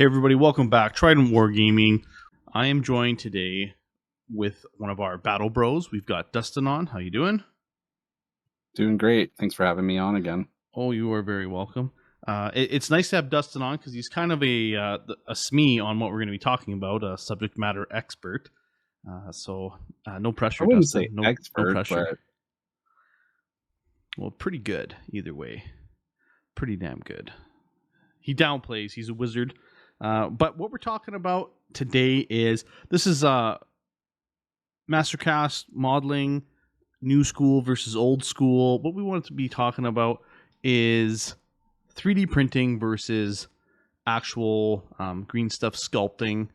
Hey everybody, welcome back. Trident Wargaming. I am joined today with one of our Battle Bros. We've got Dustin on. How you doing? Doing great. Thanks for having me on again. Oh, you are very welcome. It's nice to have Dustin on because he's kind of a SME on what we're going to be talking about, a subject matter expert. No I pressure, wouldn't Dustin. say No expert, pressure. but Well, pretty good either way. Pretty damn good. He downplays. He's a wizard. But what we're talking about today is this is Masterclass modeling, new school versus old school. What we want to be talking about is 3D printing versus actual green stuff sculpting.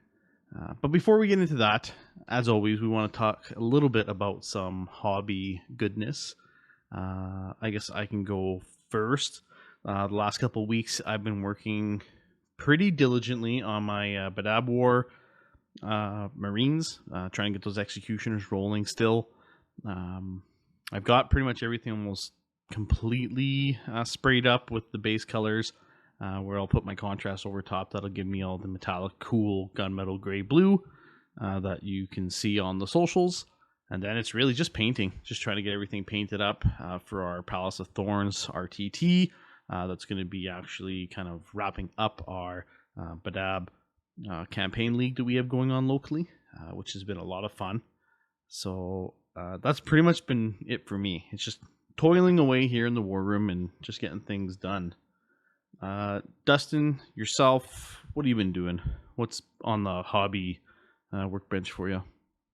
But before we get into that, as always, we want to talk a little bit about some hobby goodness. I guess I can go first. The last couple of weeks, I've been working pretty diligently on my Battle War Marines, trying to get those executioners rolling still. I've got pretty much everything almost completely sprayed up with the base colors, where I'll put my contrast over top. That'll give me all the metallic, cool gunmetal gray blue that you can see on the socials. And then it's really just painting, just trying to get everything painted up for our Palace of Thorns RTT. That's going to be actually kind of wrapping up our Badab campaign league that we have going on locally, which has been a lot of fun. So that's pretty much been it for me. It's just toiling away here in the war room and just getting things done. Dustin, yourself, what have you been doing? What's on the hobby workbench for you?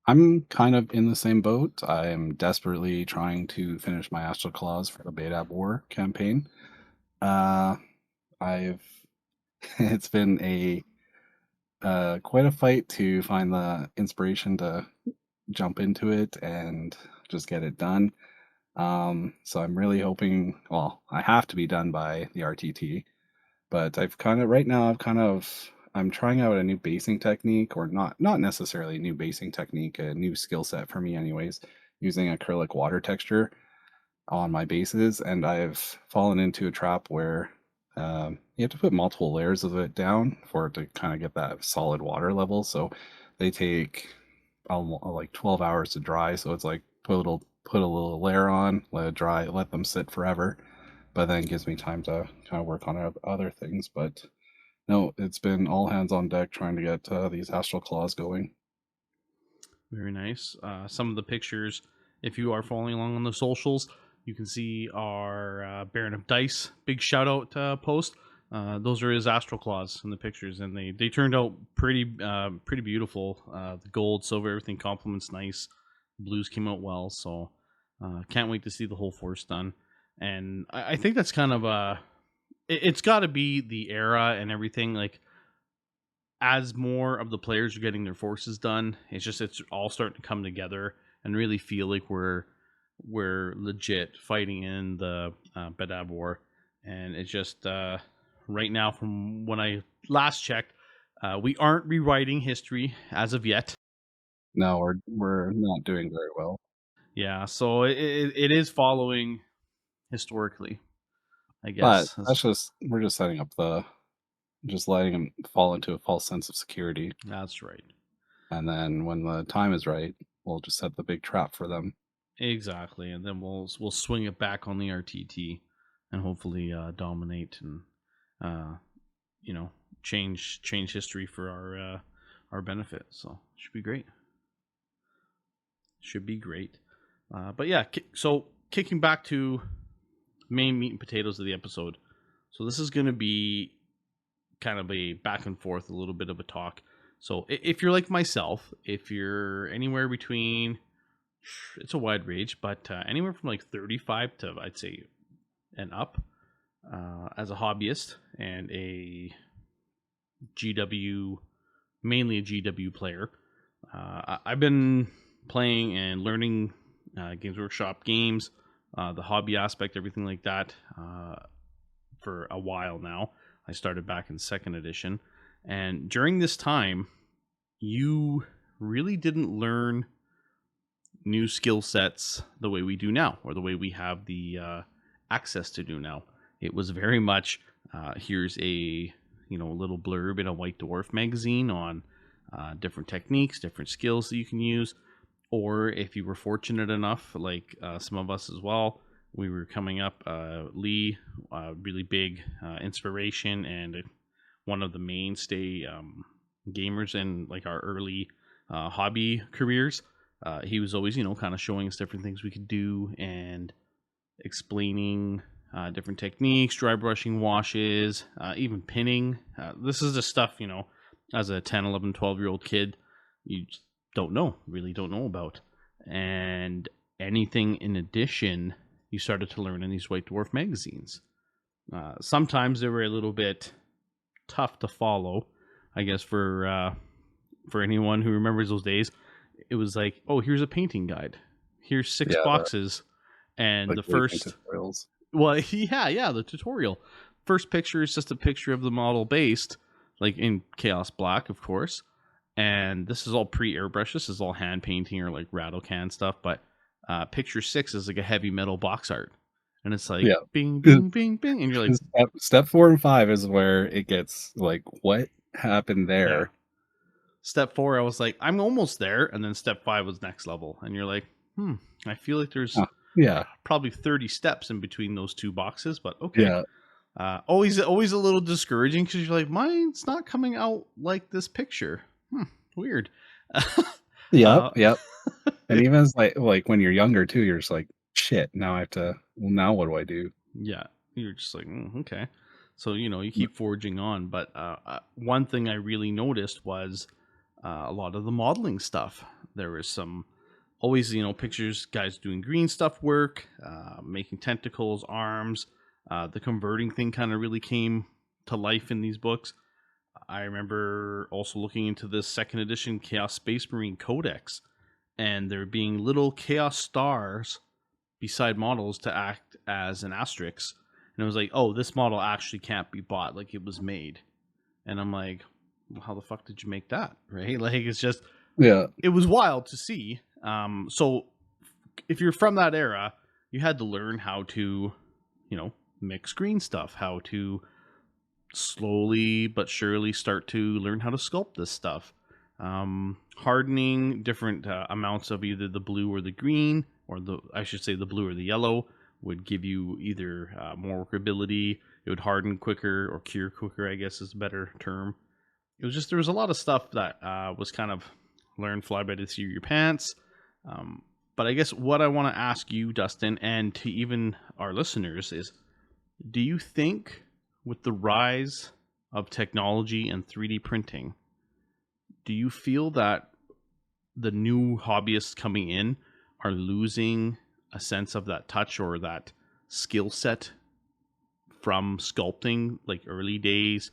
I'm kind of in the same boat. I am desperately trying to finish my Astral Claws for the Battle War campaign. I've it's been a quite a fight to find the inspiration to jump into it and just get it done. So I'm really hoping. Well, I have to be done by the RTT, but I'm trying out a new basing technique, or not necessarily a new basing technique, a new skill set for me anyways, using acrylic water texture on my bases, and I've fallen into a trap where you have to put multiple layers of it down for it to kind of get that solid water level. So they take like 12 hours to dry. So it's like put a little layer on, let it dry, let them sit forever, but then it gives me time to kind of work on other things. But no, it's been all hands on deck trying to get these Astral Claws going. Very nice. Some of the pictures, if you are following along on the socials, you can see our Baron of Dice big shout out post. Those are his Astral Claws in the pictures, and they turned out pretty beautiful. The gold, silver, everything complements nice. Blues came out well, so can't wait to see the whole force done. And I think that's kind of it's got to be the era and everything. Like, as more of the players are getting their forces done, it's all starting to come together and really feel like we're legit fighting in the Badab War. And it's just right now, from when I last checked, we aren't rewriting history as of yet. No, we're not doing very well. Yeah, so it is following historically, I But guess. we're just setting up just letting them fall into a false sense of security. That's right. And then when the time is right, we'll just set the big trap for them. Exactly, and then we'll swing it back on the RTT and hopefully dominate and uh, you know change history for our benefit. So should be great. Should be great. But yeah, so kicking back to main meat and potatoes of the episode. So this is going to be kind of a back and forth, a little bit of a talk. So if you're like myself, if you're anywhere between, it's a wide range, but anywhere from like 35 to, I'd say, and up, as a hobbyist and a GW, mainly a GW player, I've been playing and learning Games Workshop games, the hobby aspect, everything like that, for a while now. I started back in second edition, and during this time, you really didn't learn new skill sets the way we do now, or the way we have the access to do now. It was very much here's a a little blurb in a White Dwarf magazine on different techniques, different skills that you can use. Or if you were fortunate enough, like some of us as well, we were coming up, Lee, really big inspiration and one of the mainstay gamers in like our early hobby careers. He was always, kind of showing us different things we could do and explaining different techniques, dry brushing washes, even pinning. This is the stuff, as a 10, 11, 12-year-old kid, you just really don't know about. And anything in addition, you started to learn in these White Dwarf magazines. Sometimes they were a little bit tough to follow, I guess, for anyone who remembers those days. It was like, oh, here's a painting guide. Here's 6 boxes. And like the first tutorials. Well, yeah, the tutorial. First picture is just a picture of the model based, like in Chaos Black, of course. And this is all pre-airbrush. This is all hand painting or like rattle can stuff. But picture 6 is like a heavy metal box art. And it's like, bing, bing, bing, bing. And you're like... Step 4 and 5 is where it gets like, what happened there? Yeah. Step 4, I was like, I'm almost there. And then step 5 was next level. And you're like, I feel like there's... probably 30 steps in between those 2 boxes, but okay. Always a little discouraging because you're like, mine's not coming out like this picture. Weird. Yep. And even as like when you're younger too, you're just like, shit, now I have to, well, now what do I do? Yeah. You're just like, okay. So, you keep forging on. But one thing I really noticed was a lot of the modeling stuff. There was some... always, pictures, guys doing green stuff work, making tentacles, arms. The converting thing kind of really came to life in these books. I remember also looking into this 2nd edition Chaos Space Marine Codex, and there being little Chaos stars beside models to act as an asterisk. And it was like, oh, this model actually can't be bought like it was made. And I'm like, well, how the fuck did you make that? Right? Like, it's just... it was wild to see. So if you're from that era, you had to learn how to, mix green stuff, how to slowly but surely start to learn how to sculpt this stuff. Hardening different amounts of either the blue or the green, or the blue or the yellow would give you either more workability. It would harden quicker or cure quicker, I guess is a better term. It was just, there was a lot of stuff that was kind of learn fly by the seat of your pants. But I guess what I want to ask you, Dustin, and to even our listeners is, do you think with the rise of technology and 3D printing, do you feel that the new hobbyists coming in are losing a sense of that touch or that skill set from sculpting, like early days,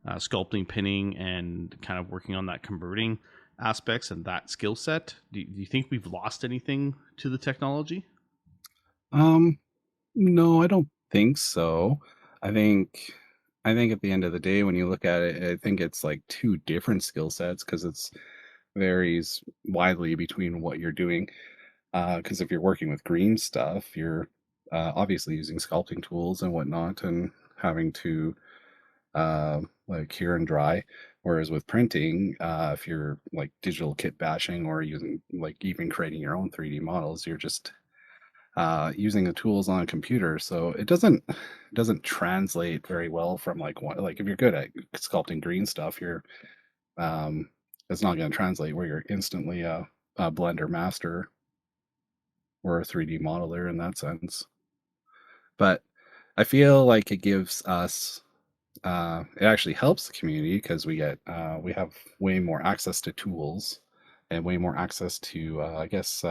sculpting, pinning, and kind of working on that converting aspects and that skill set? Do you think we've lost anything to the technology? No, I don't think so. I think at the end of the day, when you look at it, I think it's like 2 different skill sets because it's varies widely between what you're doing. Because if you're working with green stuff, you're obviously using sculpting tools and whatnot and having to like cure and dry. Whereas with printing, if you're like digital kit bashing or using like even creating your own 3D models, you're just using the tools on a computer. So it doesn't translate very well from like if you're good at sculpting green stuff, you're it's not going to translate where you're instantly a Blender master or a 3D modeler in that sense. But I feel like it gives us it actually helps the community because we have way more access to tools and way more access to I guess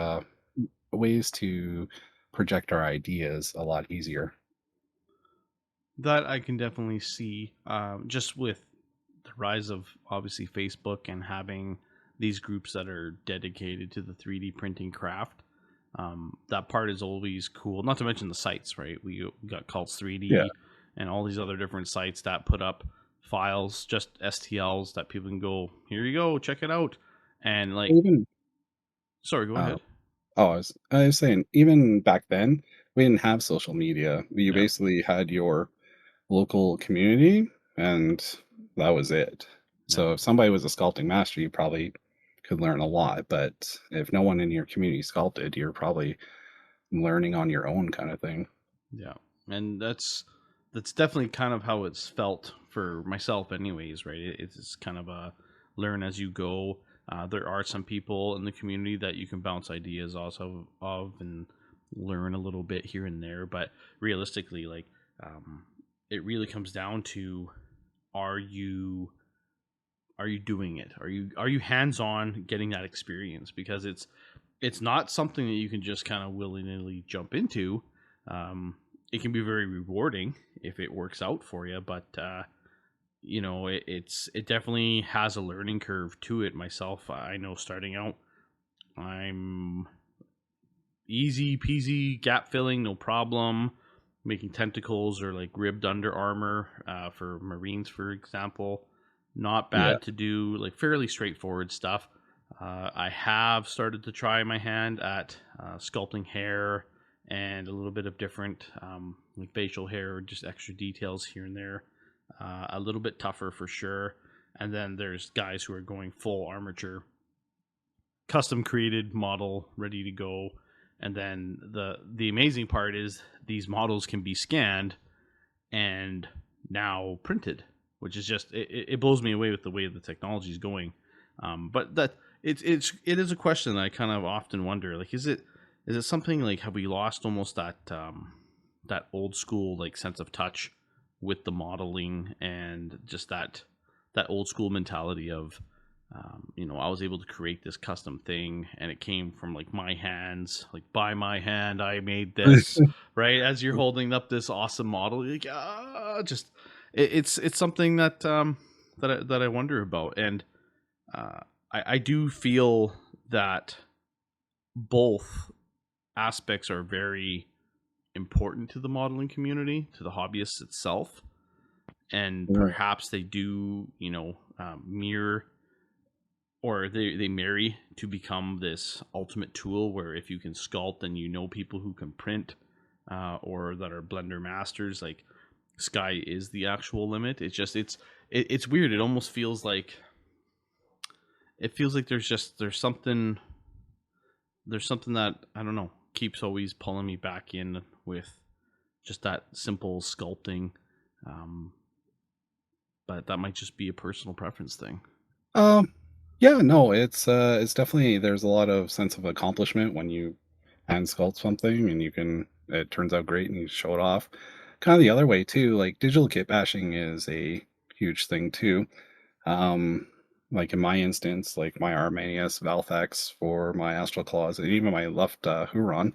ways to project our ideas a lot easier. That I can definitely see, just with the rise of obviously Facebook and having these groups that are dedicated to the 3D printing craft. That part is always cool. Not to mention the sites, right? We got Cults 3D and all these other different sites that put up files, just STLs that people can go, here you go, check it out. And like, sorry, go ahead. I was saying, even back then, we didn't have social media. You basically had your local community and that was it. Yeah. So if somebody was a sculpting master, you probably could learn a lot. But if no one in your community sculpted, you're probably learning on your own kind of thing. Yeah. And that's definitely kind of how it's felt for myself anyways, right? It's kind of a learn as you go. There are some people in the community that you can bounce ideas also of and learn a little bit here and there, but realistically, like, it really comes down to, are you doing it? Are you hands on getting that experience? Because it's not something that you can just kind of willy nilly jump into. It can be very rewarding if it works out for you, but it definitely has a learning curve to it. Myself, I know starting out, I'm easy peasy gap filling, no problem. Making tentacles or like ribbed under armor for Marines, for example, not Yeah. bad to do. Like fairly straightforward stuff. I have started to try my hand at sculpting hair and a little bit of different like facial hair, just extra details here and there. A little bit tougher for sure. And then there's guys who are going full armature, custom created model, ready to go. And then the amazing part is these models can be scanned and now printed, which is just it blows me away with the way the technology is going. But that it is a question that I kind of often wonder. Like, is it something like, have we lost almost that old school like sense of touch with the modeling and just that old school mentality of I was able to create this custom thing and it came from like my hands, like by my hand, I made this, right? As you're holding up this awesome model, you're like, just it's something that that I wonder about. And I do feel that both aspects are very important to the modeling community, to the hobbyist itself. And perhaps they do, mirror, or they marry to become this ultimate tool where if you can sculpt and people who can print or that are blender masters, like sky is the actual limit. It's just it's weird. It almost feels like there's something that I don't know, keeps always pulling me back in with just that simple sculpting. But that might just be a personal preference thing. Yeah, no, it's definitely, there's a lot of sense of accomplishment when you hand sculpt something and it turns out great and you show it off. Kind of the other way too, like digital kit bashing is a huge thing too. Um, like in my instance, like my Arminius Valfax for my Astral Claws and even my left Huron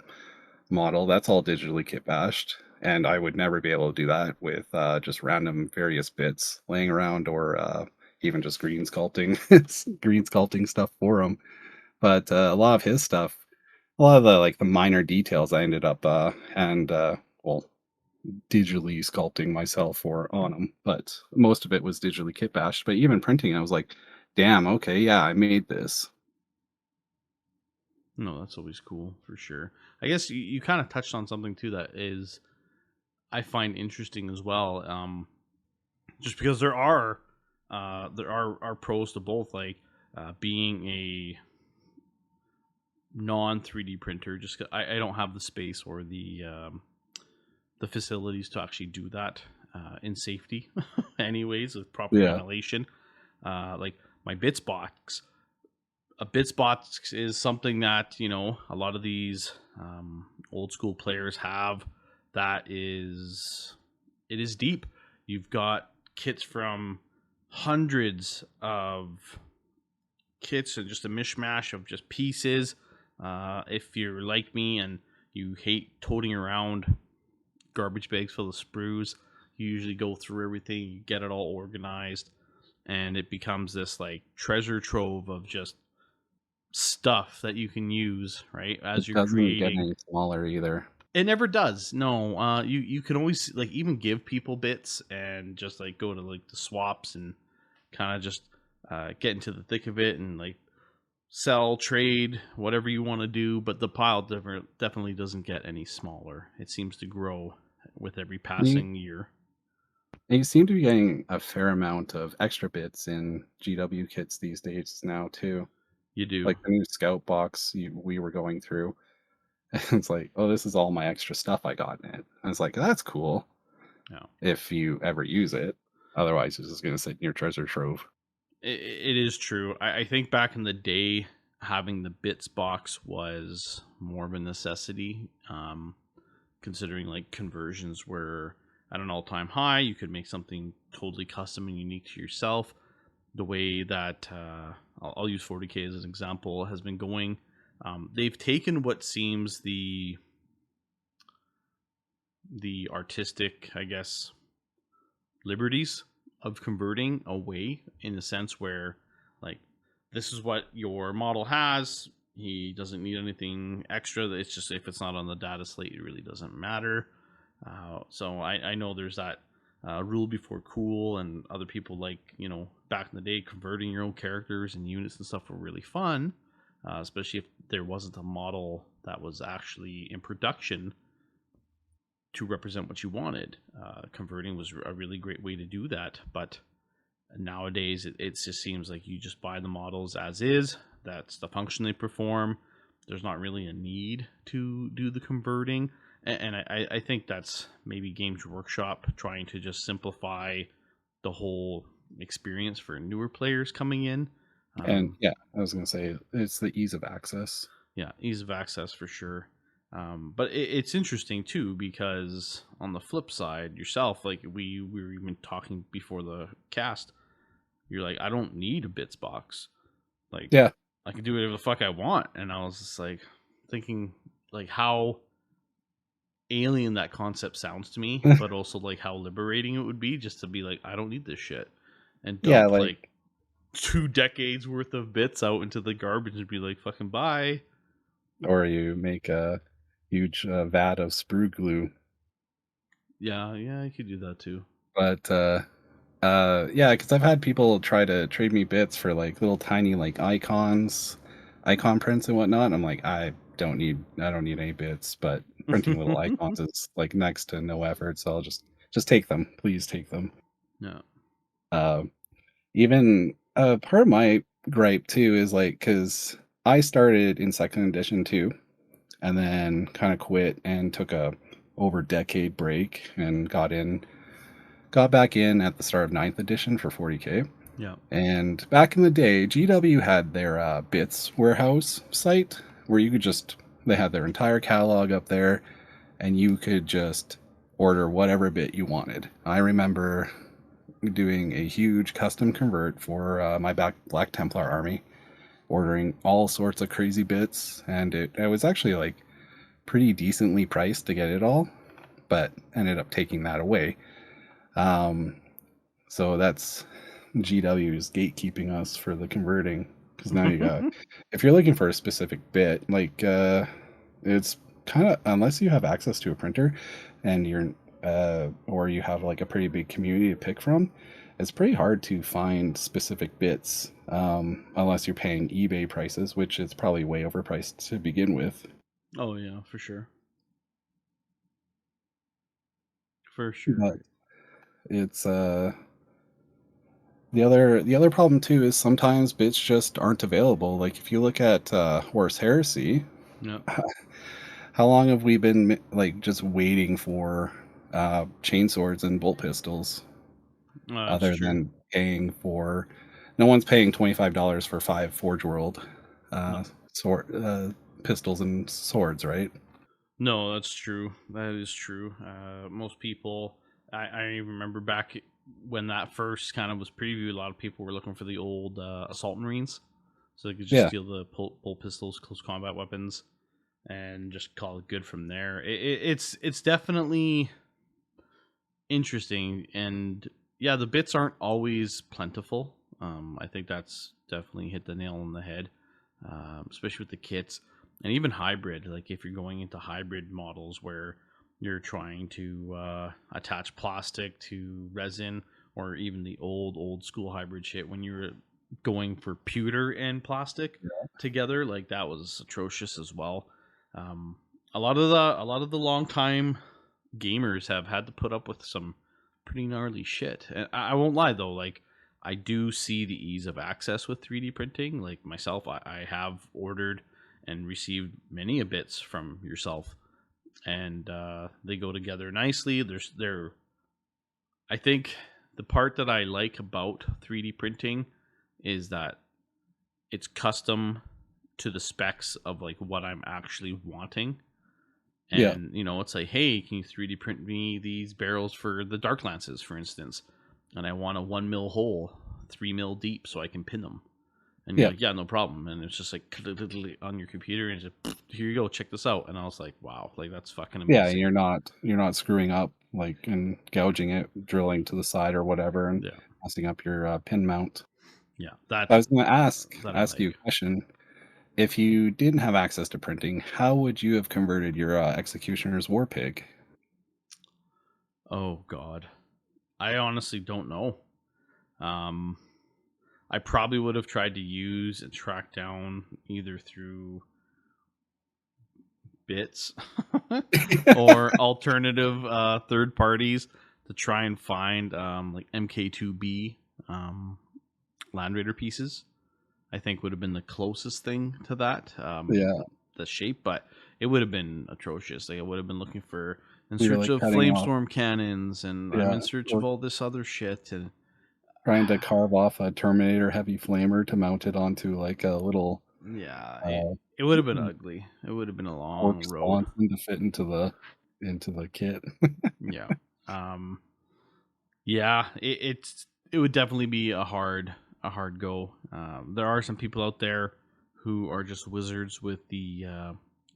model, that's all digitally kit bashed. And I would never be able to do that with just random various bits laying around or even just green sculpting, green sculpting stuff for him. But a lot of his stuff, a lot of the like the minor details, I ended up well, digitally sculpting myself for on him. But most of it was digitally kit bashed. But even printing, I was like, damn, okay, yeah, I made this. No, that's always cool for sure. I guess you kind of touched on something too that is I find interesting as well. Just because there are pros to both, like being a non 3D printer. Just 'cause I don't have the space or the facilities to actually do that in safety, anyways, with proper Yeah. ventilation. Like my bits box. A bits box is something that a lot of these old school players have. It is deep. You've got kits from hundreds of kits and just a mishmash of just pieces. If you're like me and you hate toting around garbage bags full of sprues, you usually go through everything, you get it all organized, and it becomes this like treasure trove of just stuff that you can use, right, It as you're doesn't get creating. any smaller either. It never does. No, you can always like even give people bits and just like go to like the swaps and kind of just get into the thick of it and like sell, trade, whatever you want to do. But the pile definitely doesn't get any smaller. It seems to grow with every You passing year. And you seem to be getting a fair amount of extra bits in GW kits these days now too. You do. Like the new Scout box we were going through. It's like, oh, this is all my extra stuff I got in it. I was like, that's cool Yeah. if you ever use it. Otherwise, it's just going to sit in your treasure trove. It is true. I think back in the day, having the bits box was more of a necessity. Considering like conversions were at an all-time high, you could make something totally custom and unique to yourself. The way that I'll use 40K as an example has been going. They've taken what seems the artistic, I guess, liberties of converting away, in the sense where, like, this is what your model has. He doesn't need anything extra. It's just, if it's not on the data slate, it really doesn't matter. So I know there's that rule before cool, and other people, like, back in the day, converting your own characters and units and stuff were really fun, especially if there wasn't a model that was actually in production to represent what you wanted. Converting was a really great way to do that, but nowadays it just seems like you just buy the models as is. That's the function they perform. There's not really a need to do the converting, and I think that's maybe Games Workshop trying to just simplify the whole experience for newer players coming in. And yeah, I was going to say it's the ease of access. Yeah, ease of access for sure. But it's interesting too, because on the flip side, yourself, like we were even talking before the cast, you're like, I don't need a bits box. Like, Yeah. I can do whatever the fuck I want. And I was just like thinking, like, how alien that concept sounds to me, but also like how liberating it would be just to be like, I don't need this shit, and Yeah, dump like, like 2 decades worth of bits out into the garbage and be like, fucking bye. or you make a huge vat of sprue glue. Yeah, I could do that too. But yeah, because I've had people try to trade me bits for like little tiny like icon prints and whatnot. And I'm like, I don't need any bits, but printing little icons is like next to no effort, so I'll just take them. Please take them. Yeah. Uh, Even part of my gripe too is like, because I started in second edition too, and then kind of quit and took a over decade break and got back in at the start of ninth edition for 40K. Yeah. And back in the day, GW had their bits warehouse site where they had their entire catalog up there, and you could just order whatever bit you wanted. I remember doing a huge custom convert for my Black Templar army, ordering all sorts of crazy bits, and it was actually like pretty decently priced to get it all, but ended up taking that away. So that's GW's gatekeeping us for the converting, because now you got, if you're looking for a specific bit, like it's kind of, unless you have access to a printer and you're or you have like a pretty big community to pick from, it's pretty hard to find specific bits unless you're paying eBay prices, which is probably way overpriced to begin with. Oh yeah, for sure. For But sure. it's the other problem too is sometimes bits just aren't available. Like if you look at Horse Heresy, Yeah. how long have we been like just waiting for chain swords and bolt pistols? That's Other true. than paying for, no one's paying $25 for 5 Forge World No. sword pistols and swords, right? No, that's true. That is true. Most people, I remember back when that first kind of was previewed, a lot of people were looking for the old assault marines, so they could just Yeah, steal the bolt pistols, close combat weapons, and just call it good from there. It's definitely interesting, and yeah, the bits aren't always plentiful. I think that's definitely hit the nail on the head, especially with the kits and even hybrid. Like if you're going into hybrid models where you're trying to attach plastic to resin, or even the old school hybrid shit when you were going for pewter and plastic together, like that was atrocious as well. Um, a lot of the long time gamers have had to put up with some pretty gnarly shit. And I won't lie though, like I do see the ease of access with 3D printing. Like myself, I have ordered and received many a bits from yourself, and they go together nicely. I think the part that I like about 3D printing is that it's custom to the specs of like what I'm actually wanting. Yeah. And it's like, hey, can you 3D print me these barrels for the Dark Lances, for instance? And I want a 1 mil hole, 3 mil deep, so I can pin them. And you're Yeah. like, yeah, no problem. And it's just like on your computer, and just here you go, check this out. And I was like, wow, like that's fucking Yeah, amazing. you're not screwing up like and gouging it, drilling to the side or whatever, and Yeah, messing up your pin mount. yeah, I was going to that I ask you like. a question. If you didn't have access to printing, how would you have converted your Executioner's War Pig? Oh God, I honestly don't know. Um, I probably would have tried to use and track down either through bits or alternative third parties to try and find like MK2B Land Raider pieces. I think would have been the closest thing to that. Yeah, The shape, but it would have been atrocious. Like I would have been looking for in you're search like of cutting off, flamestorm cannons, and I'm yeah, in search of or all this other shit. And trying to carve off a Terminator heavy flamer to mount it onto like a little yeah, uh, it would have been ugly. It would have been a long cork road. sponson to fit into the kit. Yeah. Yeah, it would definitely be a hard go. There are some people out there who are just wizards with the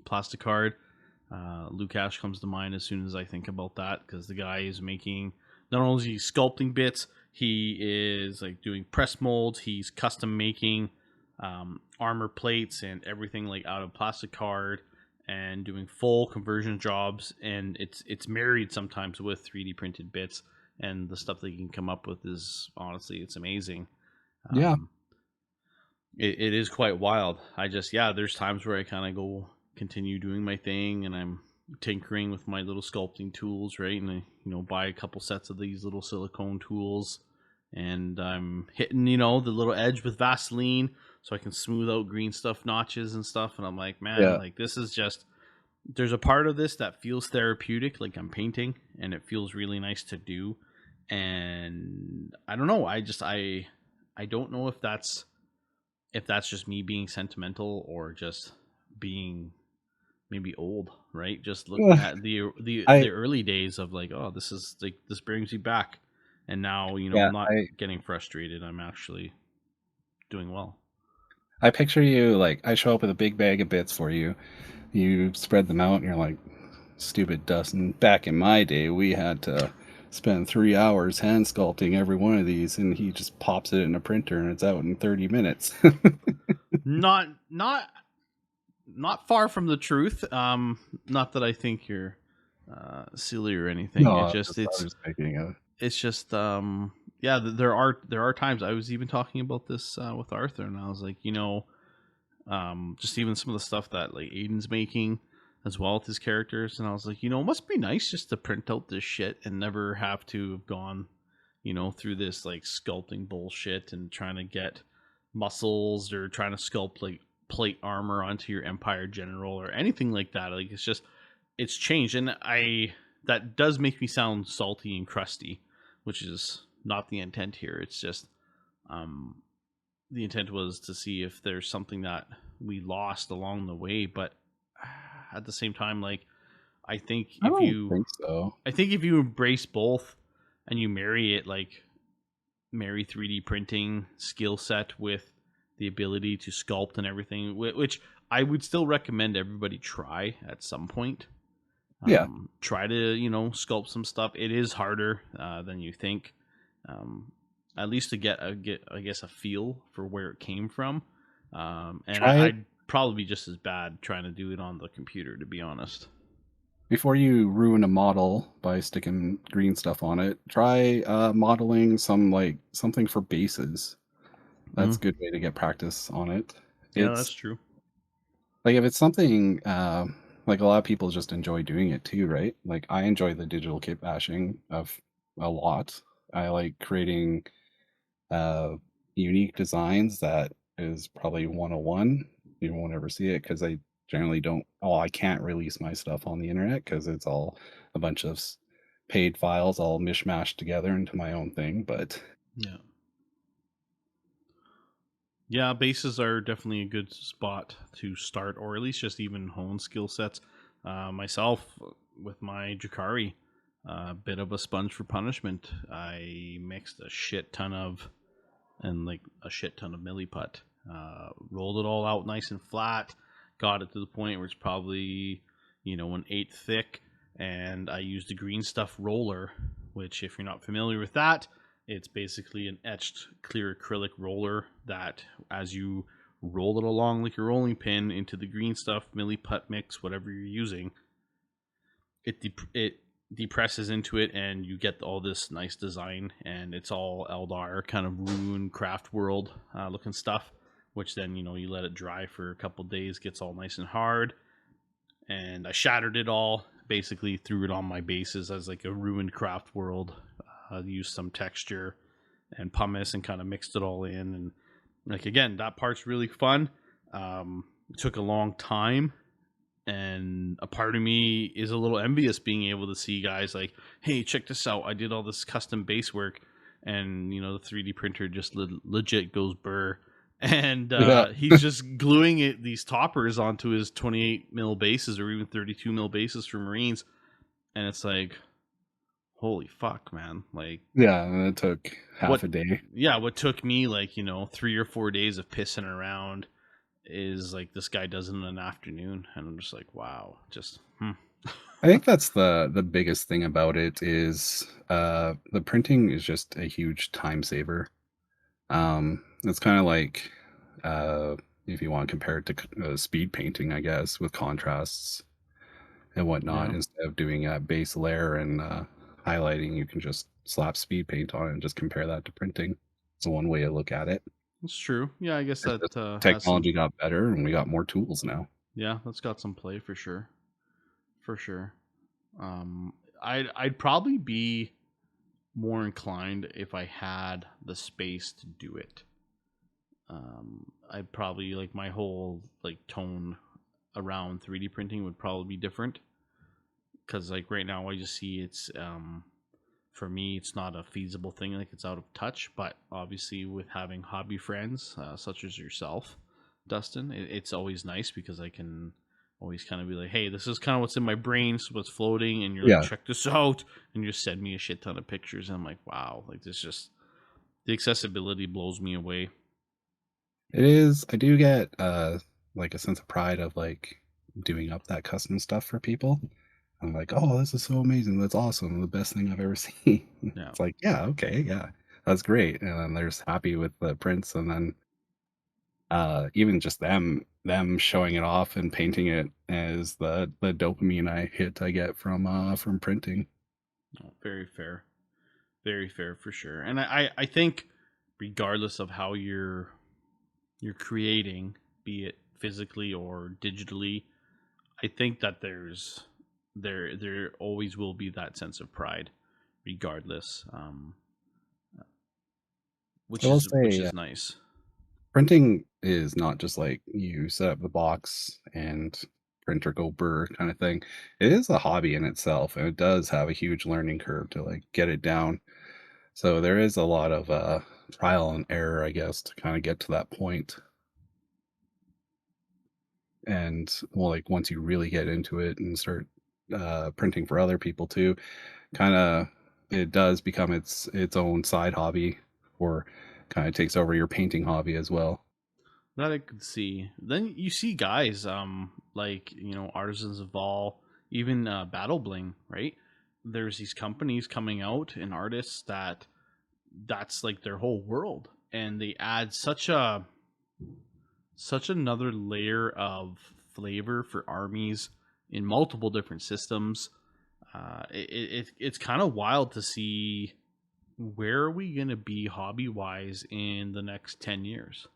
plastic card. Lukash comes to mind as soon as I think about that, because the guy is making, not only is he sculpting bits, he is like doing press molds. He's custom making armor plates and everything like out of plastic card, and doing full conversion jobs. And it's married sometimes with 3D printed bits, and the stuff that you can come up with is honestly, it's amazing. Yeah, Um, it is quite wild. Yeah, there's times where I kind of go continue doing my thing, and I'm tinkering with my little sculpting tools, right? And I, buy a couple sets of these little silicone tools, and I'm hitting, the little edge with Vaseline so I can smooth out green stuff notches and stuff. And I'm like, man, yeah. like this is just, there's a part of this that feels therapeutic, like I'm painting, and it feels really nice to do. And I don't know, I don't know if that's just me being sentimental, or just being maybe old, right? Just looking at I the early days of like, oh, this is like, this brings me back. And now, yeah, I'm not getting frustrated. I'm actually doing well. I picture you like I show up with a big bag of bits for you. You spread them out, and you're like, "Stupid Dustin. Back in my day, we had to spend 3 hours hand sculpting every one of these," and he just pops it in a printer, and it's out in 30 minutes. Not not far from the truth. Not that I think you're silly or anything. No, I was making a It's just yeah, there are times. I was even talking about this with Arthur, and I was like, just even some of the stuff that like Aiden's making as well with his characters, and I was like, it must be nice just to print out this shit and never have to have gone, through this like sculpting bullshit and trying to get muscles, or trying to sculpt like plate armor onto your Empire General or anything like that. Like it's changed, and that does make me sound salty and crusty, which is not the intent here. It's just um the intent was to see if there's something that we lost along the way. But at the same time, like I think I if don't you think so. I think if you embrace both, and you marry it, like marry 3D printing skill set with the ability to sculpt and everything, which I would still recommend everybody try at some point. Yeah. Try to sculpt some stuff. It is harder than you think, um, at least to get I guess a feel for where it came from. And Try it I'd probably be just as bad trying to do it on the computer, to be honest. before you ruin a model by sticking green stuff on it. Try modeling something for bases. That's Mm. a good way to get practice on it. Yeah, that's It's true. like if it's something like a lot of people just enjoy doing it too, right? Like I enjoy the digital kit bashing of a lot. I like creating uh, unique designs that is probably 101. You won't ever see it because I generally don't. Oh, I can't release my stuff on the internet because it's all a bunch of paid files all mishmashed together into my own thing. But Yeah. Yeah, bases are definitely a good spot to start, or at least just even hone skill sets. Myself, with my Jakari, a bit of a sponge for punishment. I mixed a shit ton of, and like a shit ton of milliput. Rolled it all out nice and flat. Got it to the point where it's probably, an eighth thick. And I used a green stuff roller, which, if you're not familiar with that, it's basically an etched clear acrylic roller that, as you roll it along like a rolling pin into the green stuff, milliput mix, whatever you're using, it depresses into it, and you get all this nice design. And it's all Eldar kind of rune craft world looking stuff. Which then you let it dry for a couple days, gets all nice and hard. And I shattered it all. Basically, threw it on my bases as like a ruined craft world. Used some texture and pumice and kind of mixed it all in. And like, again, that part's really fun. It took a long time, and a part of me is a little envious being able to see guys like, hey, check this out, I did all this custom base work, and the 3D printer just legit goes burr, and yeah, he's just gluing these toppers onto his 28 mil bases, or even 32 mil bases for Marines. And it's like, holy fuck, man. Like, yeah, and it took half what a day. what took me like 3 or 4 days of pissing around is like this guy does it in an afternoon. And I'm just like, wow, just I think that's the biggest thing about it is the printing is just a huge time saver. It's kind of like uh, if you want to compare it to speed painting, I guess, with contrasts and whatnot. yeah. Instead of doing a base layer and highlighting, you can just slap speed paint on it and just compare that to printing. It's one way to look at it. It's true. Yeah, I guess It's that just has some. technology got better and we got more tools now. Yeah, that's got some play for sure. For sure. Um, I'd probably be more inclined if I had the space to do it. I'd probably like my whole like tone around 3D printing would probably be different, because like right now I just see it's for me it's not a feasible thing, like it's out of touch. But obviously, with having hobby friends such as yourself, Dustin, it's always nice because I can always kind of be like, hey, this is kind of what's in my brain, so what's floating, and you're like, Yeah, check this out, and you just send me a shit ton of pictures, and I'm like, wow, like this just, the accessibility blows me away. it is. I do get like a sense of pride of like doing up that custom stuff for people. I'm like, oh, this is so amazing. That's awesome. The best thing I've ever seen. Yeah. It's like, yeah, okay, yeah, that's great. And then they're just happy with the prints, and then even just them showing it off and painting it is the dopamine I get from printing. No, very fair. Very fair for sure. And I think regardless of how you're creating, be it physically or digitally, I think that there always will be that sense of pride, regardless, I will which say is nice. printing is not just like you set up the box and print or go burr kind of thing. It is a hobby in itself, and it does have a huge learning curve to like get it down. So there is a lot of trial and error, I guess, to kind of get to that point. And well, like once you really get into it and start printing for other people too, kind of it does become its own side hobby, or kind of takes over your painting hobby as well. That I could see. Then you see guys, like Artisans of Vol, even Battle Bling, right? There's these companies coming out and artists that's like their whole world, and they add such another layer of flavor for armies in multiple different systems. It's kind of wild to see where are we going to be hobby wise in the next 10 years.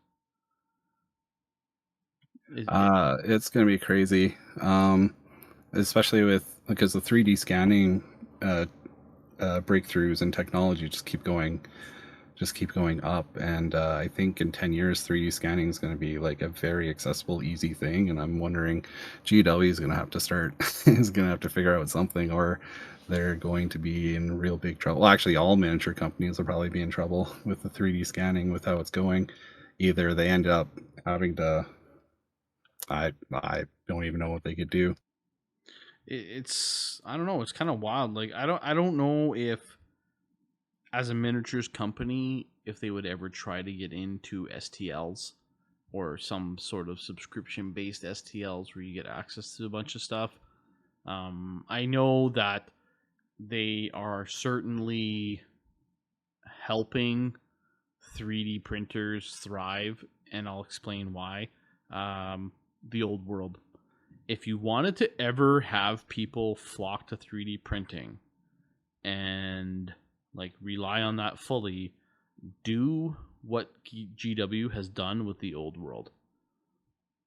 It's gonna be crazy, especially with because the 3D scanning breakthroughs in technology just keep going up. And I think in 10 years 3D scanning is going to be like a very accessible, easy thing, and I'm wondering GW is going to have to start is going to have to figure out something, or they're going to be in real big trouble. Well, actually all miniature companies will probably be in trouble with the 3D scanning with how it's going. Either they end up having to, I don't even know what they could do. It's, I don't know, it's kind of wild. Like I don't know if, as a miniatures company, if they would ever try to get into STLs or some sort of subscription based STLs where you get access to a bunch of stuff. I know that they are certainly helping 3D printers thrive, and I'll explain why. The old world. If you wanted to ever have people flock to 3D printing and like rely on that fully, do what GW has done with the old world.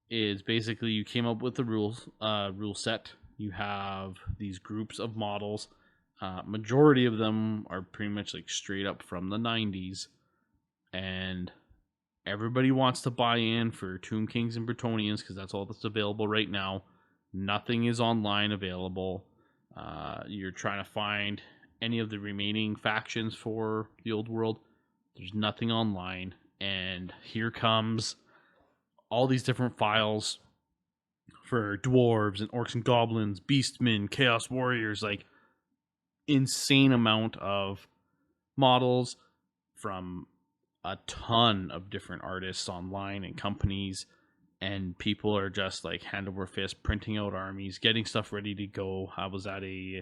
Is basically you came up with the rule set. You have these groups of models. Majority of them are pretty much like straight up from the 90s, and everybody wants to buy in for Tomb Kings and Bretonians because that's all that's available right now. Nothing is online available. You're trying to find any of the remaining factions for the old world. There's nothing online, and here comes all these different files for dwarves and orcs and goblins, beastmen, chaos warriors, like insane amount of models from a ton of different artists online and companies, and people are just like hand over fist printing out armies, getting stuff ready to go. I was at a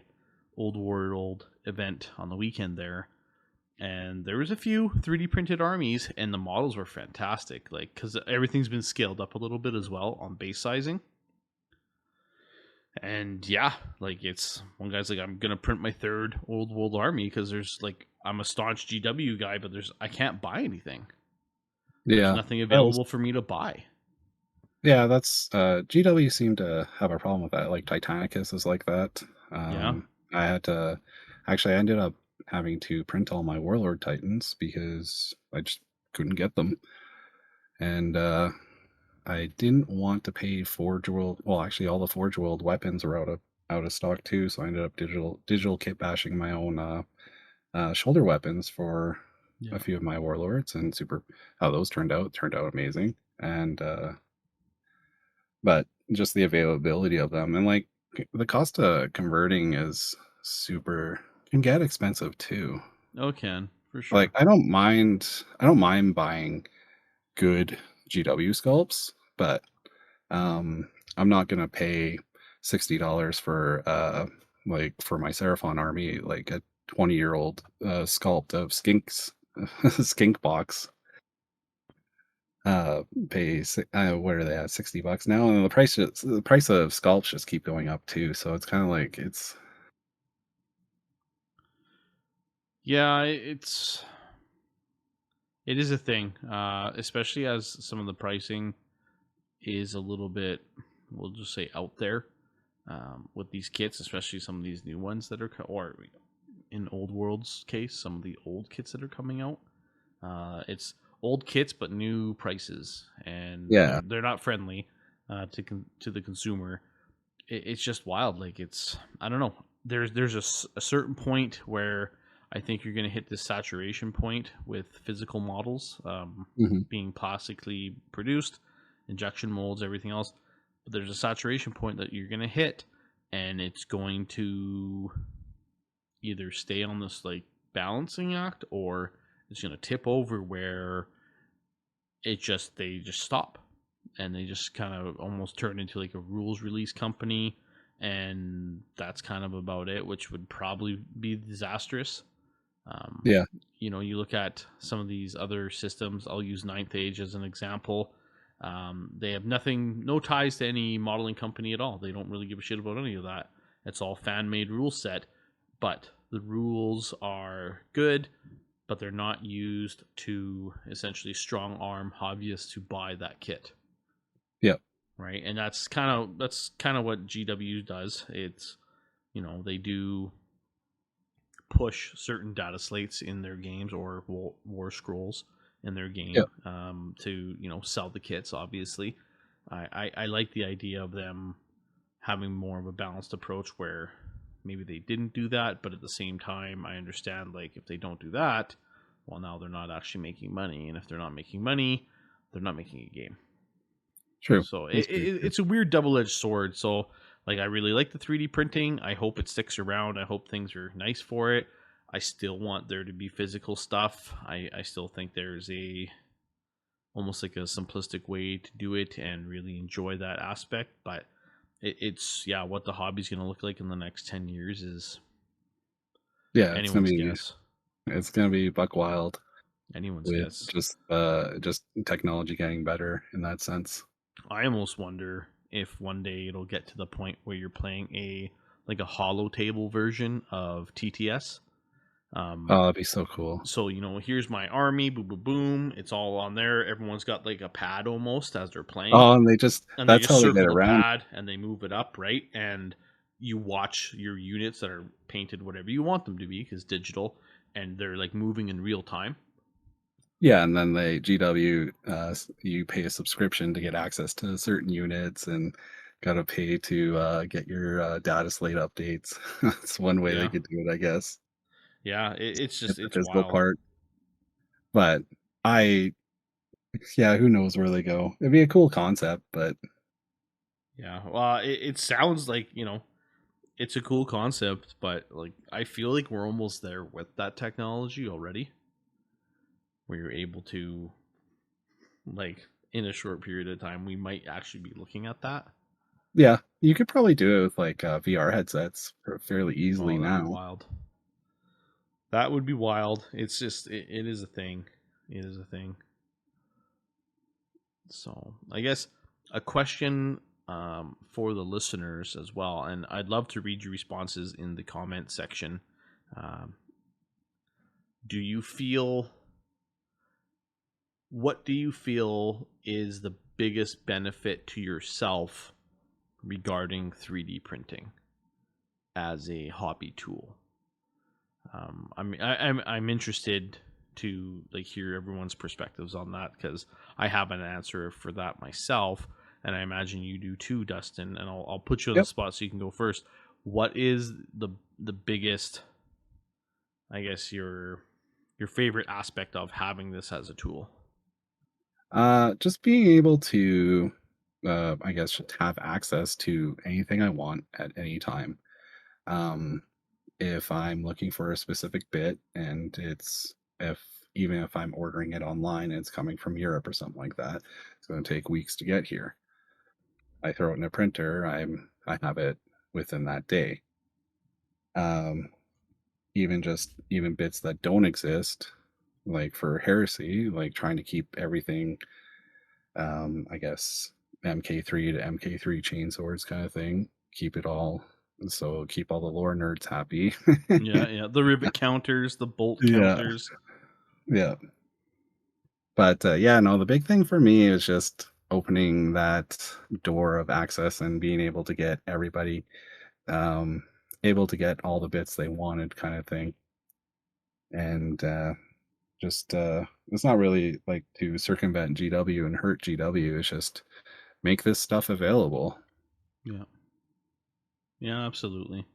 old world event on the weekend there, and there was a few 3D printed armies, and the models were fantastic. Like, because everything's been scaled up a little bit as well on base sizing. And yeah, like it's one guy's like, I'm gonna print my third old world army because there's like, I'm a staunch GW guy, but I can't buy anything. There's Yeah, nothing that was available for me to buy. yeah. That's GW seemed to have a problem with that. Like Titanicus is like that. Yeah. I had to actually I ended up having to print all my Warlord Titans because I just couldn't get them, and I didn't want to pay Forge World. Well, actually, all the Forge World weapons are out of stock too, so I ended up digital kit bashing my own shoulder weapons for a Yeah. few of my warlords, and super how those turned out amazing. And but just the availability of them, and like the cost of converting is super can get expensive too. Oh, can for Like sure. I don't mind buying good GW sculpts, but I'm not gonna pay $60 for like for my Seraphon army, like a 20-year-old sculpt of skinks skink box. Pay what are they at, $60 now? And the price of sculpts just keep going up too. So it's kind of like it's Yeah, it is a thing, especially as some of the pricing is a little bit, we'll just say, out there with these kits, especially some of these new ones that are, or in old world's case, some of the old kits that are coming out. It's old kits but new prices, and yeah, they're not friendly to the consumer. It's just wild. Like it's, I don't know. There's a certain point where I think you're going to hit this saturation point with physical models hmm being plastically produced, injection molds, everything else. But there's a saturation point that you're going to hit, and it's going to either stay on this like balancing act, or it's going to tip over where they just stop, and they just kind of almost turn into like a rules release company, and that's kind of about it, which would probably be disastrous. um, yeah, you look at some of these other systems. I'll use Ninth Age as an example. They have no ties to any modeling company at all. They don't really give a shit about any of that. It's all fan made rule set, but the rules are good, but they're not used to essentially strong arm hobbyists to buy that kit, yeah, right? And that's kind of what GW does. It's, they do push certain data slates in their games or war scrolls in their Yeah, game, to sell the kits. Obviously, I like the idea of them having more of a balanced approach where maybe they didn't do that, but at the same time, I understand like if they don't do that, well, now they're not actually making money, and if they're not making money, they're not making a game. true. So That's pretty true. it's a weird double-edged sword. So like I really like the 3D printing. I hope it sticks around. I hope things are nice for it. I still want there to be physical stuff. I still think there's a almost like a simplistic way to do it and really enjoy that aspect. But it's yeah, what the hobby's going to look like in the next 10 years is Yeah, anyone's guess. it's gonna be buck wild Anyone's with guess. just technology getting better in that sense. I almost wonder if one day it'll get to the point where you're playing a like a hollow table version of TTS. Um, Oh, that'd be so cool. so here's my army, boom, boom, boom. It's all on there. Everyone's got like a pad almost as they're playing, Oh, and and they that's just how they get circle the around. pad and they move it up, right? And you watch your units that are painted whatever you want them to be because digital, and they're like moving in real time. Yeah, and then they GW, you pay a subscription to get access to certain units and gotta pay to get your data slate updates. That's one way they Yeah, could do it, I guess. yeah. It's Get just the it's physical wild. part. But I, yeah, who knows where they go. It'd be a cool concept, but Yeah. Well, it sounds like it's a cool concept, but like I feel like we're almost there with that technology already, where you're able to like in a short period of time we might actually be looking at that. yeah, you could probably do it with like VR headsets fairly Oh, easily that'd be now. wild. That would be wild. It's just it is a thing. It is a thing. So I guess a question for the listeners as well, and I'd love to read your responses in the comment section. Um, do you feel what do you feel is the biggest benefit to yourself regarding 3D printing as a hobby tool? I'm interested to like hear everyone's perspectives on that because I have an answer for that myself, and I imagine you do too, Dustin. And I'll put you on the Yep. spot so you can go first. What is the biggest, I guess your favorite aspect of having this as a tool? Just being able to, I guess, just have access to anything I want at any time. Um, if I'm looking for a specific bit and if even if I'm ordering it online and it's coming from Europe or something like that, it's going to take weeks to get here. I throw it in a printer, I have it within that day. Um, even bits that don't exist, like for heresy, like trying to keep everything, I guess MK3 to MK3 chainswords kind of thing. Keep it all so keep all the lore nerds happy. Yeah, yeah. The rivet counters, the bolt Yeah, counters. yeah. But yeah, no, the big thing for me is just opening that door of access and being able to get everybody um, able to get all the bits they wanted, kind of thing. And just it's not really like to circumvent GW and hurt GW. It's just make this stuff available. Yeah, yeah, absolutely.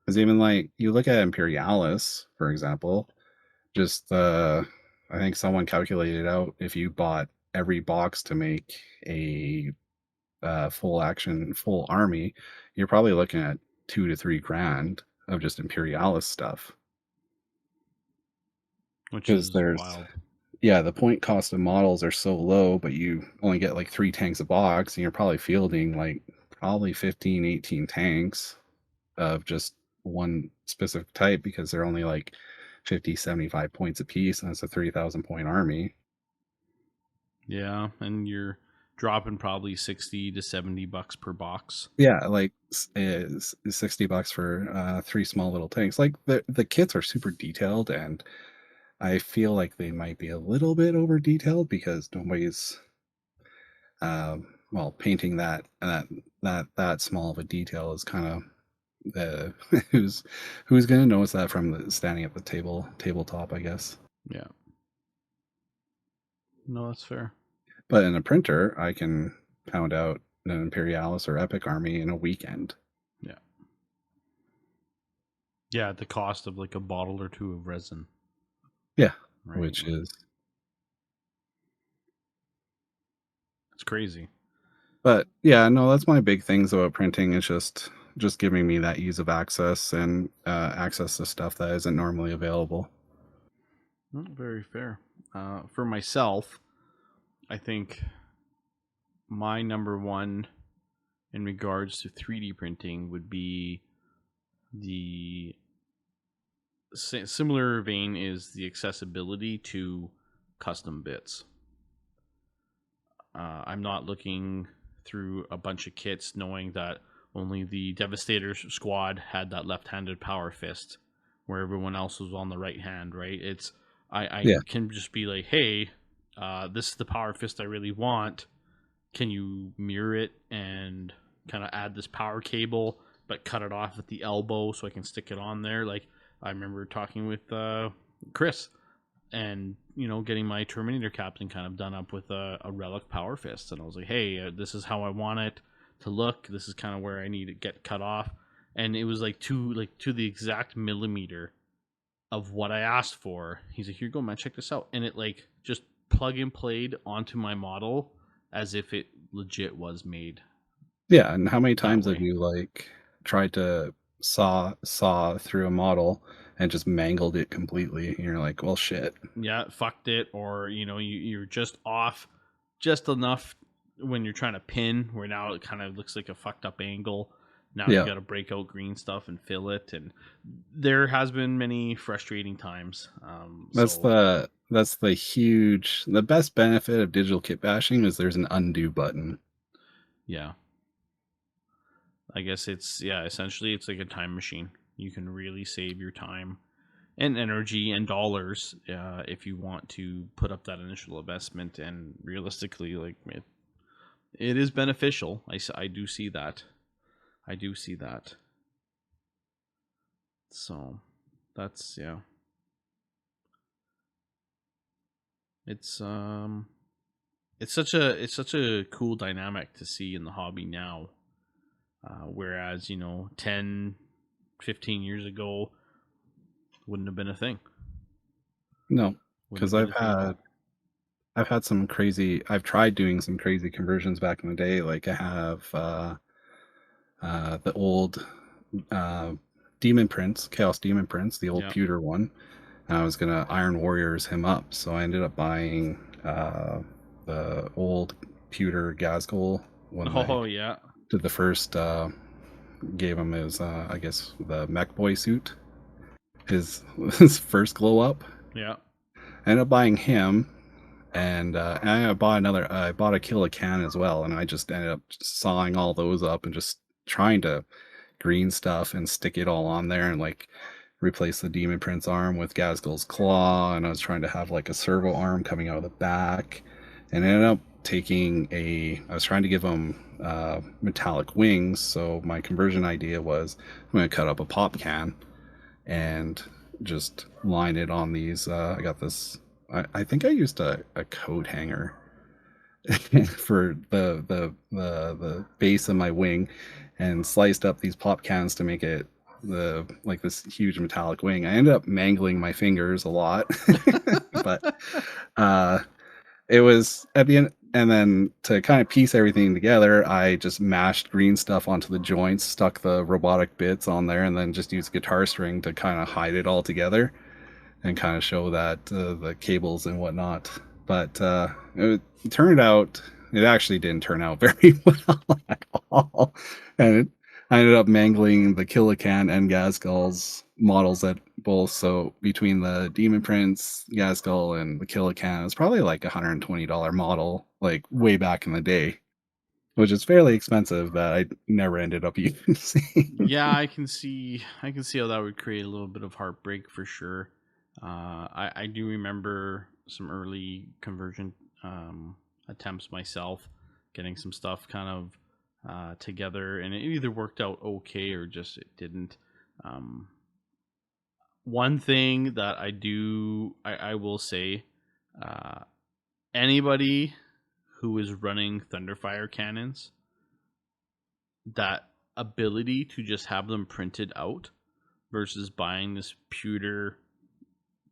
Because even like you look at Imperialis, for example, just I think someone calculated out if you bought every box to make a full action, full army, you're probably looking at 2 to 3 grand of just Imperialis stuff. Which Because is there's, wild. yeah, the point cost of models are so low, but you only get like 3 tanks a box, and you're probably fielding like probably 15, 18 tanks of just one specific type because they're only like 50, 75 points a piece, and it's a 3,000 point army. Yeah, and you're dropping probably 60 to 70 bucks per box. Yeah, like is $60 for 3 small little tanks. Like the kits are super detailed, and I feel like they might be a little bit over detailed because nobody's well painting that small of a detail is kind of who's going to notice that from standing at the tabletop, I guess. Yeah. No, that's fair. But in a printer, I can pound out an Imperialis or Epic army in a weekend. Yeah. Yeah, at the cost of like a bottle or two of resin. Yeah, Right. which is... It's crazy. But yeah, no, that's my big things about printing. Is just giving me that ease of access and access to stuff that isn't normally available. Not very fair. For myself, I think my number one in regards to 3D printing would be the similar vein is the accessibility to custom bits. I'm not looking through a bunch of kits knowing that only the Devastator squad had that left-handed power fist, where everyone else was on the right hand. Right? It's I Yeah. can just be like, hey, this is the power fist I really want. Can you mirror it and kind of add this power cable, but cut it off at the elbow so I can stick it on there? Like I remember talking with Chris and getting my Terminator captain kind of done up with a relic power fist, and I was like, hey, this is how I want it to look, this is kind of where I need to get cut off, and it was like to the exact millimeter of what I asked for. He's like, here you go, man, check this out, and it like just plug and played onto my model as if it legit was made. Yeah, and how many times way. have you like tried to saw through a model and just mangled it completely? And you're like, well, shit. Yeah, fucked it, or you're just off just enough when you're trying to pin, where now it kind of looks like a fucked up angle. Now you Yeah, got to break out green stuff and fill it, and there has been many frustrating times. that's the the best benefit of digital kit bashing is there's an undo button. Yeah, I guess essentially it's like a time machine. You can really save your time and energy and dollars if you want to put up that initial investment, and realistically, like it is beneficial. I do see that. I do see that. So that's It's it's such a cool dynamic to see in the hobby now. Whereas 10, 15 years ago wouldn't have been a thing. No, Wouldn't because have been a thing at all. I've had some crazy. I've tried doing some crazy conversions back in the day. Like I have the old uh, Demon Prince, Chaos Demon Prince, the old Yeah. pewter one. And I was gonna Iron Warriors him up, so I ended up buying the old pewter Gazgul when I Oh yeah. did the first. Gave him his, I guess, the Mech Boy suit, his first glow up. Yeah. I ended up buying him, and I bought another. I bought a Kill-A-Can as well, and I just ended up sawing all those up and just trying to green stuff and stick it all on there and like replace the Demon Prince arm with Gazgul's claw, and I was trying to have like a servo arm coming out of the back, and I ended up taking I was trying to give him metallic wings, so my conversion idea was I'm going to cut up a pop can and just line it on these. I got this. I think I used a coat hanger for the base of my wing, and sliced up these pop cans to make it like this huge metallic wing. I ended up mangling my fingers a lot, but it was at the end. And then to kind of piece everything together, I just mashed green stuff onto the joints, stuck the robotic bits on there, and then just used guitar string to kind of hide it all together and kind of show that the cables and whatnot. But it turned out, it actually didn't turn out very well at all. And I ended up mangling the Kill-A-Can and Gazgul's models at both. So between the Demon Prince, Gazgul, and the Kill-A-Can, it was probably like $120 model, like way back in the day, which is fairly expensive that I never ended up using. Yeah, I can see how that would create a little bit of heartbreak for sure. I do remember some early conversion attempts myself, getting some stuff kind of together, and it either worked out okay or just it didn't. One thing that I will say, uh, anybody who is running Thunderfire cannons, that ability to just have them printed out versus buying this pewter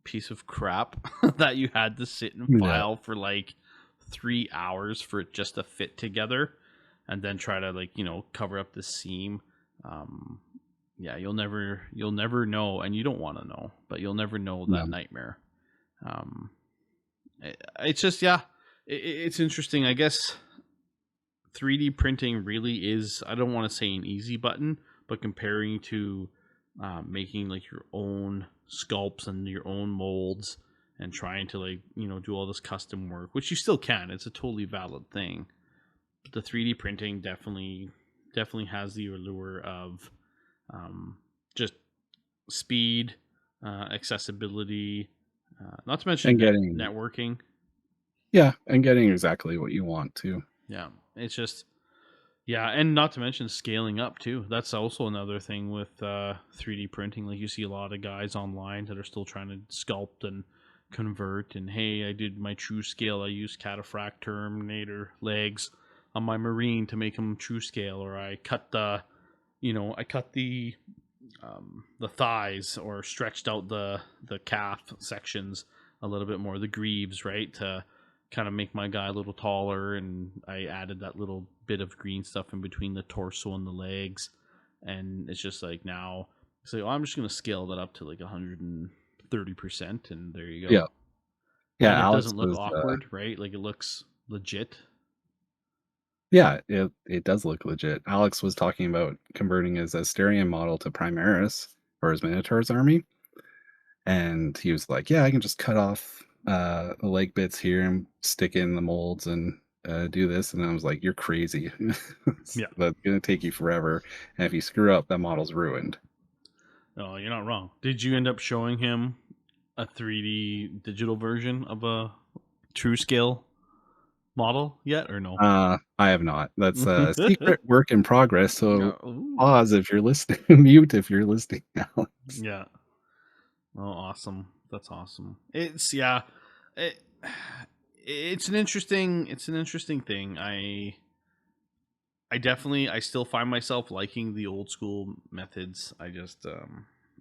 piece of crap that you had to sit and Yeah. file for like 3 hours for it just to fit together, and then try to, like, cover up the seam. Yeah, you'll never know, and you don't want to know, but you'll never know that No. nightmare. It's just, yeah, it's interesting. I guess 3D printing really is, I don't want to say an easy button, but comparing to making like your own sculpts and your own molds and trying to, like, do all this custom work, which you still can, it's a totally valid thing. But the 3D printing definitely has the allure of just speed, accessibility, not to mention And getting networking. and getting exactly what you want too. Yeah, it's just, yeah, and not to mention scaling up too. That's also another thing with 3D printing. Like, you see a lot of guys online that are still trying to sculpt and convert. And hey, I did my true scale. I used Cataphract Terminator legs on my Marine to make them true scale, or I cut the thighs, or stretched out the calf sections a little bit more, the greaves, right, to kind of make my guy a little taller, and I added that little bit of green stuff in between the torso and the legs, and it's just like, now so I'm just going to scale that up to like 130%, and there you go. Yeah. Yeah, And it Alex doesn't look was awkward, right? Like, it looks legit. yeah, it does look legit. Alex was talking about converting his Asterion model to Primaris for his Minotaur's army. And he was like, "Yeah, I can just cut off the leg bits here and stick in the molds and do this." And I was like, "You're crazy. Yeah. That's gonna take you forever. And if you screw up, that model's ruined." Oh, you're not wrong. Did you end up showing him a 3D digital version of a true scale model yet, or no? I have not. That's a secret work in progress. So Ooh. pause if you're listening. Mute if you're listening, Alex. Yeah. Oh, awesome. That's awesome. It's, yeah. It, it's an interesting thing. I still find myself liking the old school methods. I just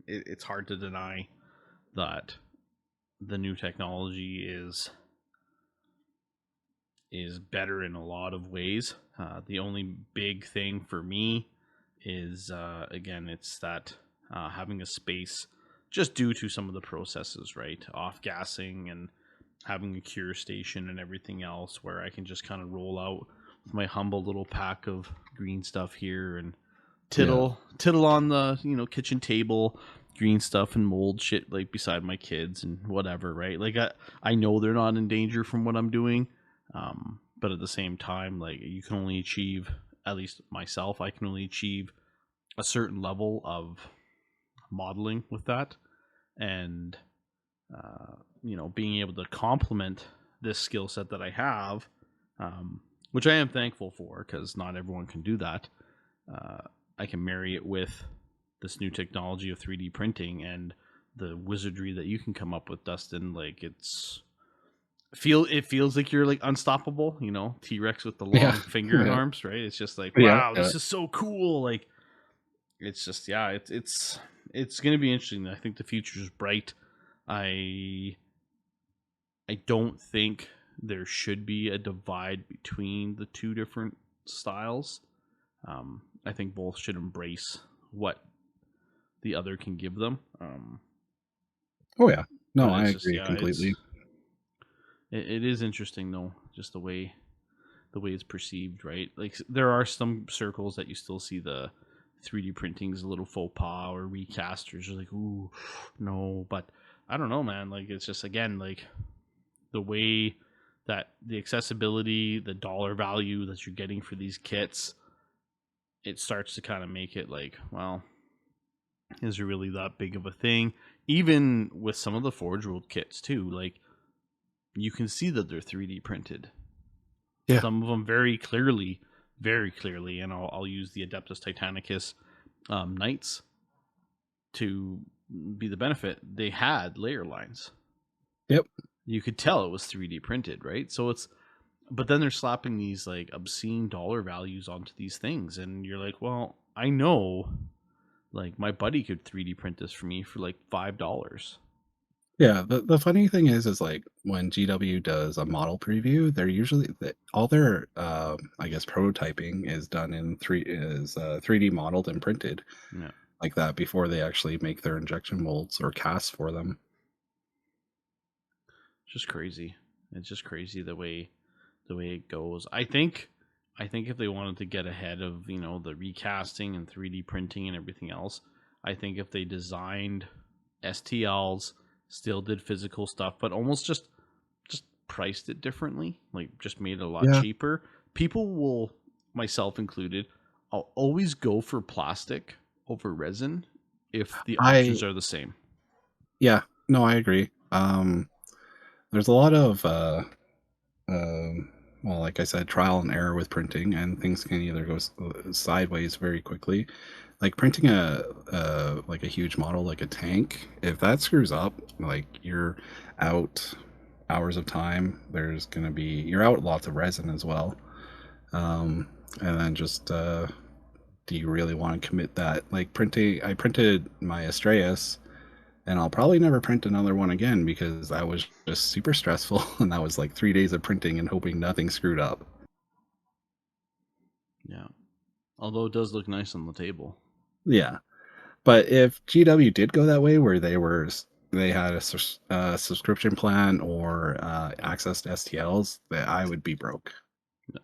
it's hard to deny that the new technology is better in a lot of ways. The only big thing for me is, again, it's that having a space, just due to some of the processes, right? Off gassing and having a cure station and everything else, where I can just kind of roll out with my humble little pack of green stuff here and tittle on the kitchen table, green stuff and mold shit, like, beside my kids and whatever, right? Like, I know they're not in danger from what I'm doing, but at the same time, like, you can only achieve, at least myself, I can only achieve a certain level of modeling with that, and being able to complement this skill set that I have, which I am thankful for, because not everyone can do that. I can marry it with this new technology of 3D printing and the wizardry that you can come up with, Dustin. Like, it feels like you're like unstoppable, T-Rex with the long finger and arms, right? It's just like, wow, this is so cool. Like, it's just, yeah, it's going to be interesting. I think the future is bright. I don't think there should be a divide between the two different styles. I think both should embrace what the other can give them. Oh yeah, no, but I it's agree completely. It is interesting though, just the way it's perceived, right? Like, there are some circles that you still see the 3D printing is a little faux pas, or recasters are like, ooh, no. But I don't know, man. Like, it's just, again, like, the way that the accessibility, the dollar value that you're getting for these kits, it starts to kind of make it like, well, is it really that big of a thing? Even with some of the Forge World kits too, like, you can see that they're 3D printed. Yeah. Some of them very clearly very clearly, and I'll use the Adeptus Titanicus knights to be the benefit. They had layer lines. Yep. You could tell it was 3D printed, right? So it's, but then they're slapping these like obscene dollar values onto these things, and you're like, well, I know, like my buddy could 3D print this for me for like $5. Yeah, the funny thing is like when GW does a model preview, they're usually all their I guess prototyping is done in 3D modeled and printed Yeah, like that before they actually make their injection molds or casts for them. it's just crazy. It's just crazy the way it goes. I think if they wanted to get ahead of, the recasting and 3D printing and everything else, I think if they designed STLs, still did physical stuff, but almost just priced it differently, like just made it a lot Yeah. cheaper, people will, myself included, I'll always go for plastic over resin if the options are the same. Yeah, no, I agree. There's a lot of well, like I said, trial and error with printing, and things can either go sideways very quickly. Like printing like a huge model like a tank, if that screws up, like you're out hours of time. You're out lots of resin as well. And then just do you really want to commit that? Like I printed my Astraeus, and I'll probably never print another one again because that was just super stressful, and that was like 3 days of printing and hoping nothing screwed up. Yeah. Although it does look nice on the table. Yeah, but if GW did go that way, where they had a subscription plan or access to STLs, that I would be broke. Yeah.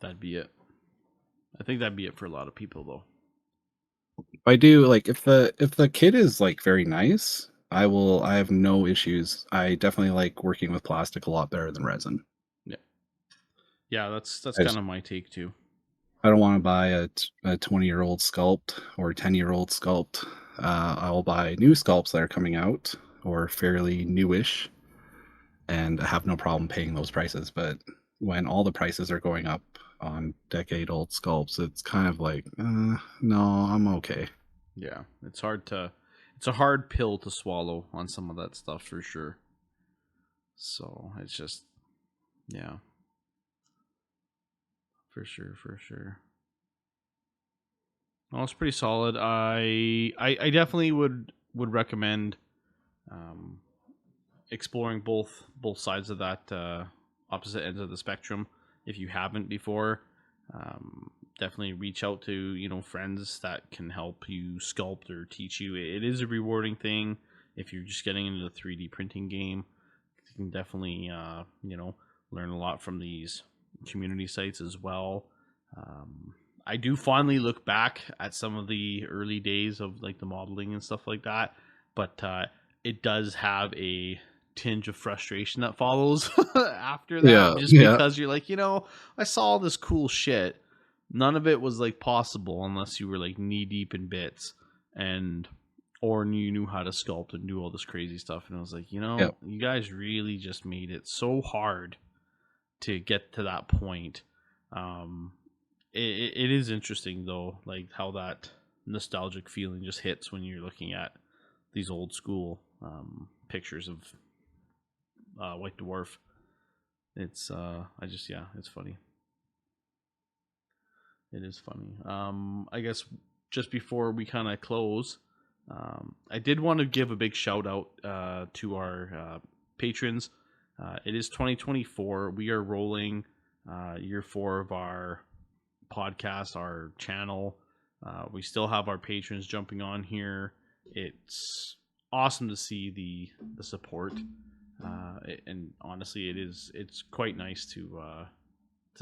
That'd be it. I think that'd be it for a lot of people, though. I do like if the kit is like very nice, I have no issues. I definitely like working with plastic a lot better than resin. Yeah. Yeah, that's I kind just of my take too. I don't want to buy a 20-year-old sculpt or a 10-year-old sculpt. I'll buy new sculpts that are coming out or fairly newish, and I have no problem paying those prices. But when all the prices are going up on decade-old sculpts, it's kind of like, no, I'm okay. Yeah, it's a hard pill to swallow on some of that stuff for sure. So it's just, yeah, for sure, for sure. Well, it's pretty solid. I definitely would recommend um, exploring both sides of that opposite ends of the spectrum if you haven't before. Definitely reach out to friends that can help you sculpt or teach you. It is a rewarding thing if you're just getting into the 3D printing game. You can definitely learn a lot from these community sites as well. I do fondly look back at some of the early days of like the modeling and stuff like that, but it does have a tinge of frustration that follows after that, Yeah, just yeah, because you're like, I saw all this cool shit. None of it was like possible unless you were like knee deep in bits and or you knew how to sculpt and do all this crazy stuff. And I was like, yeah. you guys really just made it so hard to get to that point. Um, it is interesting though, like how that nostalgic feeling just hits when you're looking at these old school pictures of White Dwarf. It's it's funny. It is funny. I guess just before we kind of close, I did want to give a big shout out to our patrons. It is 2024. We are rolling year 4 of our podcast, our channel. We still have our patrons jumping on here. It's awesome to see the support, and honestly, it's quite nice to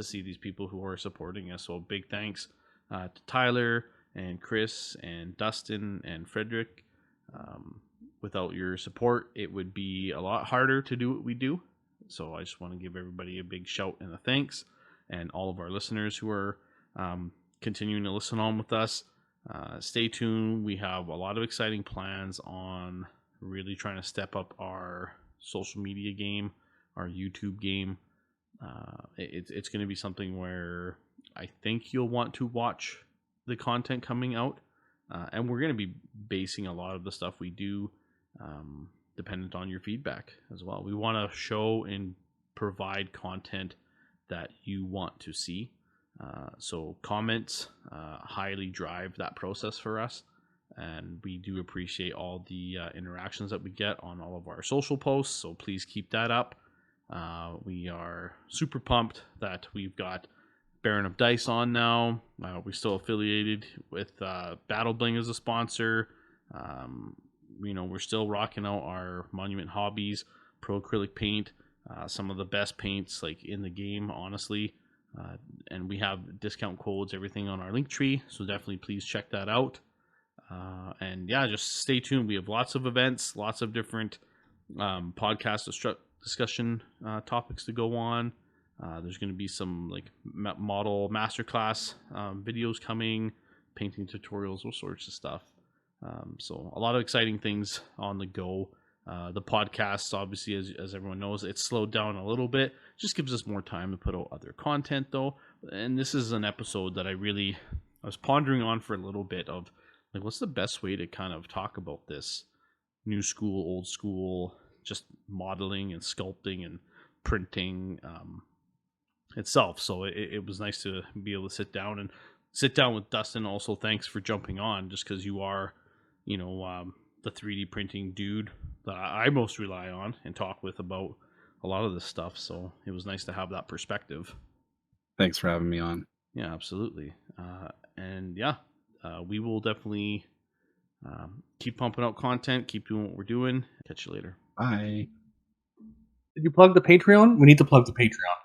see these people who are supporting us. So big thanks to Tyler and Chris and Dustin and Frederick. Without your support, it would be a lot harder to do what we do. So I just want to give everybody a big shout and a thanks, and all of our listeners who are continuing to listen on with us. Stay tuned. We have a lot of exciting plans on really trying to step up our social media game, our YouTube game. It's going to be something where I think you'll want to watch the content coming out, and we're going to be basing a lot of the stuff we do dependent on your feedback as well. We want to show and provide content that you want to see. So comments highly drive that process for us, and we do appreciate all the interactions that we get on all of our social posts, so please keep that up. We are super pumped that we've got Baron of Dice on now. We're still affiliated with Battle Bling as a sponsor. We're still rocking out our Monument Hobbies Pro Acrylic paint, some of the best paints like in the game, honestly. And we have discount codes, everything on our link tree, so definitely please check that out. And yeah, just stay tuned. We have lots of events, lots of different podcast discussion topics to go on. There's going to be some like model masterclass videos coming, painting tutorials, all sorts of stuff. So a lot of exciting things on the go. The podcast, obviously, as everyone knows, it's slowed down a little bit. Just gives us more time to put out other content, though. And this is an episode that I was pondering on for a little bit of, like, what's the best way to kind of talk about this new school, old school, just modeling and sculpting and printing itself. So it was nice to be able to sit down with Dustin. Also, thanks for jumping on, just because you are, the 3D printing dude that I most rely on and talk with about a lot of this stuff. So it was nice to have that perspective. Thanks for having me on. Yeah, absolutely. We will definitely keep pumping out content, keep doing what we're doing. Catch you later. Bye. Did you plug the Patreon? We need to plug the Patreon.